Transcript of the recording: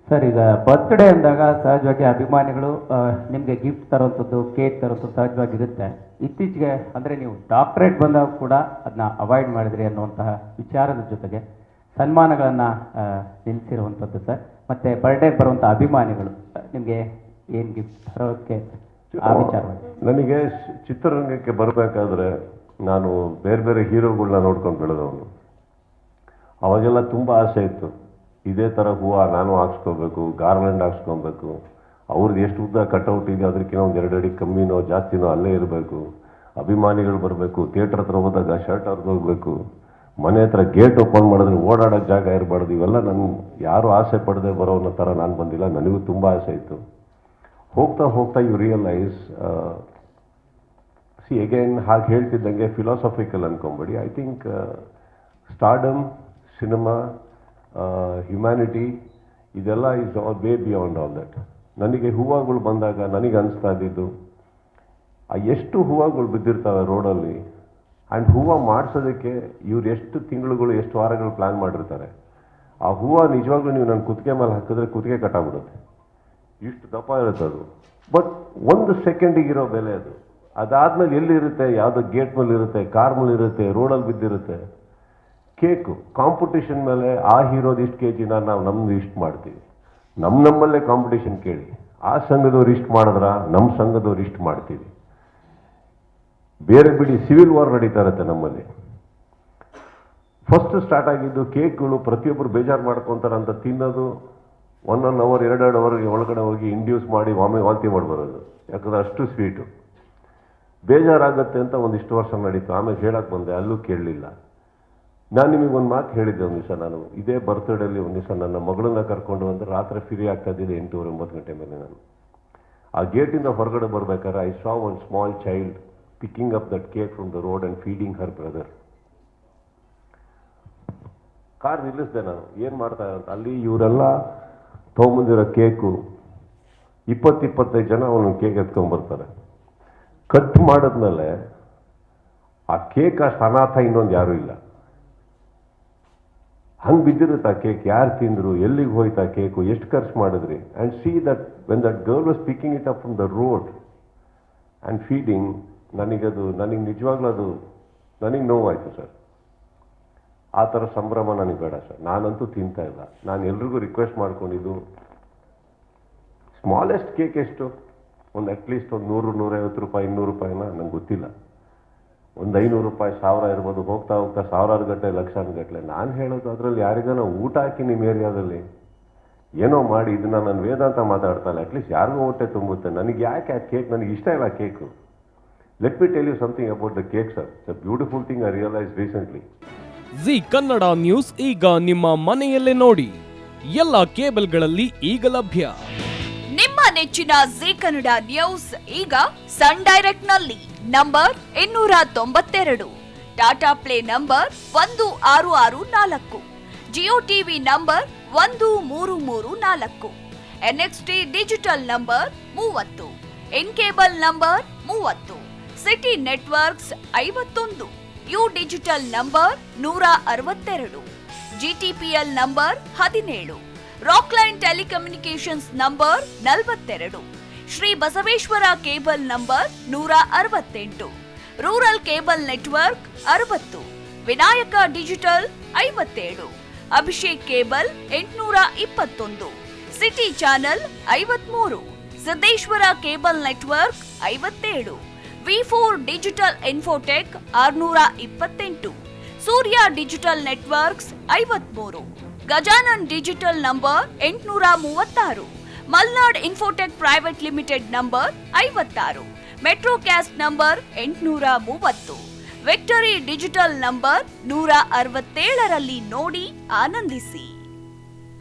Sir, ಈಗ birthday ಅಂದಾಗ ಸಹಜವಾಗಿ ಅಭಿಮಾನಿಗಳು ನಿಮಗೆ ಗಿಫ್ಟ್ ತರುವಂಥದ್ದು, ಕೇಕ್ ತರುವಂಥದ್ದು ಸಹಜವಾಗಿರುತ್ತೆ. ಇತ್ತೀಚೆಗೆ ಅಂದರೆ ನೀವು ಡಾಕ್ಟರೇಟ್ ಬಂದಾಗ ಕೂಡ ಅದನ್ನ ಅವಾಯ್ಡ್ ಮಾಡಿದ್ರಿ ಅನ್ನುವಂತಹ ವಿಚಾರದ ಜೊತೆಗೆ ಸನ್ಮಾನಗಳನ್ನು ನಿಲ್ಲಿಸಿರುವಂಥದ್ದು ಸರ್. ಮತ್ತು ಬರ್ಡೇಗೆ ಬರುವಂಥ ಅಭಿಮಾನಿಗಳು ನಿಮಗೆ ಏನು ಗಿಫ್ಟ್ ತರೋಕ್ಕೆ ಆ ವಿಚಾರವಾಗಿ? ನನಗೆ ಚಿತ್ರರಂಗಕ್ಕೆ ಬರಬೇಕಾದ್ರೆ ನಾನು ಬೇರೆ ಬೇರೆ ಹೀರೋಗಳನ್ನ ನೋಡ್ಕೊಂಡು ಬೆಳೆದವನು. ಅವಾಗೆಲ್ಲ ತುಂಬ ಆಸೆ ಇತ್ತು, ಇದೇ ಥರ ಹೂವು ನಾನು ಹಾಕ್ಸ್ಕೋಬೇಕು, ಗಾರ್ಮೆಂಟ್ ಹಾಕ್ಸ್ಕೊಬೇಕು, ಅವ್ರದ್ದು ಎಷ್ಟು ಉದ್ದ ಕಟ್ಔಟ್ ಇದೆ ಅದಕ್ಕಿಂತ ಒಂದು 2 ಅಡಿ ಕಮ್ಮಿನೋ ಜಾಸ್ತಿನೋ ಅಲ್ಲೇ ಇರಬೇಕು, ಅಭಿಮಾನಿಗಳು ಬರಬೇಕು, ಥಿಯೇಟ್ರ್ ಹತ್ರ ಹೋದಾಗ ಶರ್ಟ್ ಹರಿದು ಹೋಗ್ಬೇಕು, ಮನೆ ಹತ್ರ ಗೇಟ್ ಓಪನ್ ಮಾಡಿದ್ರೆ ಓಡಾಡೋಕ್ಕೆ ಜಾಗ ಇರಬಾರ್ದು. ಇವೆಲ್ಲ ನಾನು ಯಾರು ಆಸೆ ಪಡದೆ ಬರೋನ ಥರ ನಾನು ಬಂದಿಲ್ಲ. ನನಗೂ ತುಂಬ ಆಸೆ ಇತ್ತು. ಹೋಗ್ತಾ ಹೋಗ್ತಾ ಯು ರಿಯಲೈಸ್, ಅಗೈನ್ ಹಾಗೆ ಹೇಳ್ತಿದ್ದಂಗೆ ಫಿಲಾಸಫಿಕಲ್ ಅನ್ಕೊಂಬೇಡಿ. I think stardom, cinema, humanity ಇದೆಲ್ಲ is all way beyond all that. ನನಗೆ ಹೂವುಗಳು ಬಂದಾಗ ನನಗೆ ಅನಿಸ್ತಾ ಇದ್ದಿದ್ದು, ಎಷ್ಟು ಹೂವುಗಳು ಬಿದ್ದಿರ್ತವೆ ರೋಡಲ್ಲಿ, ಆ್ಯಂಡ್ ಹೂವು ಮಾಡಿಸೋದಕ್ಕೆ ಇವ್ರು ಎಷ್ಟು ತಿಂಗಳುಗಳು ಎಷ್ಟು ವಾರಗಳು ಪ್ಲ್ಯಾನ್ ಮಾಡಿರ್ತಾರೆ. ಆ ಹೂವು ನಿಜವಾಗ್ಲೂ ನೀವು ನನ್ನ ಕುತ್ತಿಗೆ ಮೇಲೆ ಹಾಕಿದ್ರೆ ಕುತ್ತಿಗೆ ಕಟ್ಟಾಗ್ಬಿಡುತ್ತೆ, ಇಷ್ಟು ದಪ್ಪ ಇರುತ್ತೆ ಅದು. ಬಟ್ 1 ಸೆಕೆಂಡಿಗಿರೋ ಬೆಲೆ ಅದು. ಅದಾದ್ಮೇಲೆ ಎಲ್ಲಿರುತ್ತೆ? ಯಾವುದೋ ಗೇಟ್ ಮೇಲೆ ಇರುತ್ತೆ, ಕಾರ್ ಮೇಲೆ ಇರುತ್ತೆ, ರೋಡಲ್ಲಿ ಬಿದ್ದಿರುತ್ತೆ. ಕೇಕು ಕಾಂಪಿಟೇಷನ್ ಮೇಲೆ ಆ ಹೀರೋದು ಇಷ್ಟು ಕೆ ಜಿನ ನಾವು ನಮ್ದು ಇಷ್ಟು ಮಾಡ್ತೀವಿ. ನಮ್ಮಲ್ಲೇ ಕಾಂಪಿಟೇಷನ್ ಕೇಳಿ, ಆ ಸಂಘದವ್ರು ಇಷ್ಟು ಮಾಡಿದ್ರ ನಮ್ಮ ಸಂಘದವ್ರು ಇಷ್ಟು ಮಾಡ್ತೀವಿ. ಬೇರೆ ಬಿಡಿ, ಸಿವಿಲ್ ವಾರ್ ನಡೀತಾ ಇರುತ್ತೆ ನಮ್ಮಲ್ಲಿ. ಫಸ್ಟ್ ಸ್ಟಾರ್ಟ್ ಆಗಿದ್ದು ಕೇಕ್ಗಳು ಪ್ರತಿಯೊಬ್ಬರು ಬೇಜಾರು ಮಾಡ್ಕೊತಾರೆ ಅಂತ ತಿನ್ನೋದು, 1 ಅವರ್ 2 ಅವರ್ಗೆ ಒಳಗಡೆ ಹೋಗಿ ಇಂಡ್ಯೂಸ್ ಮಾಡಿ ವಾಂತಿ ಮಾಡಿಬರೋದು. ಯಾಕಂದ್ರೆ ಅಷ್ಟು ಸ್ವೀಟು ಬೇಜಾರಾಗತ್ತೆ ಅಂತ ಒಂದಿಷ್ಟು ವರ್ಷ ನಡೀತು. ಆಮೇಲೆ ಹೇಳಕ್ಕೆ ಬಂದೆ, ಅಲ್ಲೂ ಕೇಳಲಿಲ್ಲ. ನಾನು ನಿಮಗೆ ಒಂದು ಮಾತು ಹೇಳಿದ್ದೆ ಒಂದು ದಿವಸ. ನಾನು ಇದೇ ಬರ್ತ್ಡೇಲಿ ಒಂದು ದಿವಸ ನನ್ನ ಮಗಳನ್ನ ಕರ್ಕೊಂಡು ಬಂದರೆ ರಾತ್ರಿ ಫ್ರೀ ಆಗ್ತಾ ಇದ್ದಿದ್ದು 8:30-9 ಗಂಟೆ ಮೇಲೆ. ನಾನು ಆ ಗೇಟಿಂದ ಹೊರಗಡೆ ಬರ್ಬೇಕಾದ್ರೆ I saw one small child picking up that cake from the road and feeding her brother. Car ನಿಲ್ಲಿಸಿದೆ ನಾನು, ಏನು ಮಾಡ್ತಾ ಅಂತ. ಅಲ್ಲಿ ಇವರೆಲ್ಲ ತೊಗೊಂಬಂದಿರೋ ಕೇಕು 20-25 ಜನ ಅವನೊಂದು ಕೇಕ್ ಎತ್ಕೊಂಡ್ಬರ್ತಾರೆ. ಕಟ್ ಮಾಡಿದ್ಮೇಲೆ ಆ ಕೇಕ್ ಅಷ್ಟು ಅನಾಥ ಇನ್ನೊಂದು ಯಾರೂ ಇಲ್ಲ. ಹಂಗೆ ಬಿದ್ದಿರುತ್ತೆ ಆ ಕೇಕ್. ಯಾರು ತಿಂದರು, ಎಲ್ಲಿಗೆ ಹೋಯ್ತು ಆ ಕೇಕು, ಎಷ್ಟು ಖರ್ಚು ಮಾಡಿದ್ರಿ. And see that when that girl was picking it up from the road and feeding, ನನಗೆ ನಿಜವಾಗ್ಲೂ ಅದು ನನಗೆ ನೋವಾಯಿತು ಸರ್. ಆ ಥರ ಸಂಭ್ರಮ ನನಗೆ ಬೇಡ ಸರ್. ನಾನಂತೂ ತಿಂತಾ ಇಲ್ಲ. ನಾನು ಎಲ್ರಿಗೂ ರಿಕ್ವೆಸ್ಟ್ ಮಾಡ್ಕೊಂಡಿದ್ದು, ಸ್ಮಾಲೆಸ್ಟ್ ಕೇಕ್ ಎಷ್ಟು, ಒಂದು ಅಟ್ಲೀಸ್ಟ್ ಒಂದು 100-150 ರೂಪಾಯಿ, 200 ರೂಪಾಯಿನ ನಂಗೆ ಗೊತ್ತಿಲ್ಲ, ಒಂದು 500 ರೂಪಾಯಿ, 1000 ಇರ್ಬೋದು. ಹೋಗ್ತಾ ಹೋಗ್ತಾ ಸಾವಿರಾರು ಗಟ್ಟಲೆ, ಲಕ್ಷಾನು ಗಟ್ಟಲೆ. ನಾನು ಹೇಳೋದು, ಅದರಲ್ಲಿ ಯಾರಿಗಾನ ಊಟ ಹಾಕಿ ನಿಮ್ಮ ಏರಿಯಾದಲ್ಲಿ ಏನೋ ಮಾಡಿ, ಇದನ್ನ ನಾನು ವೇದಾಂತ ಮಾತಾಡ್ತಾ ಇಲ್ಲ, ಅಟ್ಲೀಸ್ಟ್ ಯಾರಿಗೂ ಹೊಟ್ಟೆ ತುಂಬುತ್ತೆ. ನನಗೆ ಯಾಕೆ ಆ ಕೇಕ್, ನನಗೆ ಇಷ್ಟ ಇಲ್ಲ cake. Let me tell you something about the cake sir. It's a beautiful thing I realise recently. Zee Kannada news ಈಗ ನಿಮ್ಮ ಮನೆಯಲ್ಲೇ ನೋಡಿ. ಎಲ್ಲ ಕೇಬಲ್ಗಳಲ್ಲಿ ಈಗ ಲಭ್ಯ. ನಿಮ್ಮ ನೆಚ್ಚಿನ ಜಿ ಕನ್ನಡ ನ್ಯೂಸ್ ಈಗ ಸನ್ ಡೈರೆಕ್ಟ್ ನಲ್ಲಿ number 292, Tata play number 1664, Jio TV number 1334, NXT digital number 30, in cable number 30, city networks 51, U digital number 162, GTPL number 17, Rockline telecommunications number 42, Shri Basaveshwara cable number 168, rural cable network 60, Vinayaka digital 57, Abhishek cable 821, city channel 53, Siddeshwara cable network 57, V4 digital Infotech 628, Surya digital networks 53, Gajanan digital number 836, Malnad Infotech private limited number 56, Metrocast number 830, Victory digital number 167ರಲ್ಲಿ ನೋಡಿ ಆನಂದಿಸಿ.